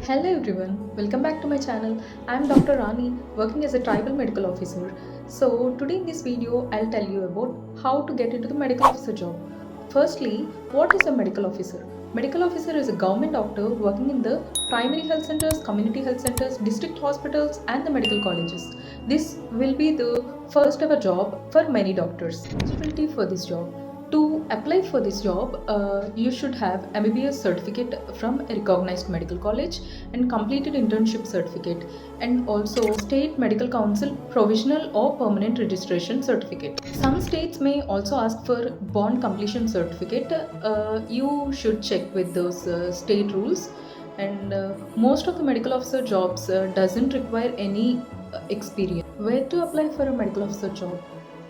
Hello everyone, welcome back to my channel. I am Dr. Rani, working as a tribal medical officer. So today in this video, I'll tell you about how to get into the medical officer job. Firstly, what is a medical officer? Medical officer is a government doctor working in the primary health centers, community health centers, district hospitals and the medical colleges. This will be the first ever job for many doctors. Eligibility for this job. To apply for this job, you should have MBBS certificate from a recognized medical college and completed internship certificate, and also State Medical Council provisional or permanent registration certificate. Some states may also ask for bond completion certificate. You should check with those state rules, and most of the medical officer jobs doesn't require any experience. Where to apply for a medical officer job?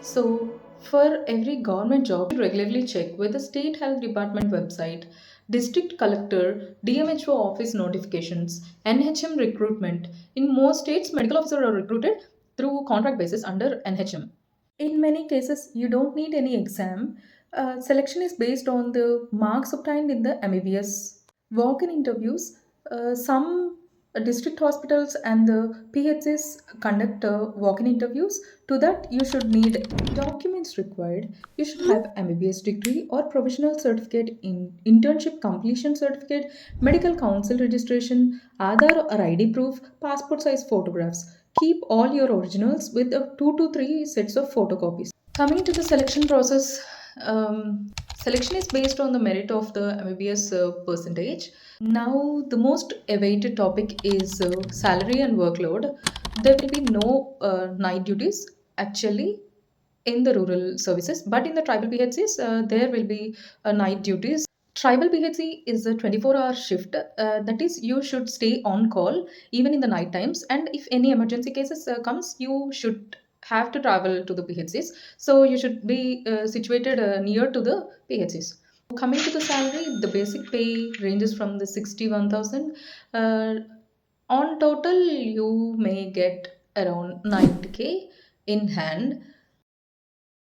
So, for every government job, you regularly check with the State Health Department website, District Collector, DMHO office notifications, NHM recruitment. In most states, medical officers are recruited through contract basis under NHM. In many cases, you don't need any exam. Selection is based on the marks obtained in the MBBS. Walk-in interviews. Some district hospitals and the PHCs conduct walk-in interviews. To that, you should need documents required. You should have MBBS degree or provisional certificate in internship completion certificate, medical council registration, Aadhaar or ID proof, passport size photographs. Keep all your originals with 2 to 3 sets of photocopies. Coming to the selection process, selection is based on the merit of the MBBS percentage. Now, the most awaited topic is salary and workload. There will be no night duties actually in the rural services, but in the tribal PHCs, there will be night duties. Tribal PHC is a 24-hour shift. That is, you should stay on call even in the night times. And if any emergency cases comes, you should have to travel to the PHCs. So you should be situated near to the PHCs. Coming to the salary, the basic pay ranges from the 61,000. On total, you may get around 90k in hand.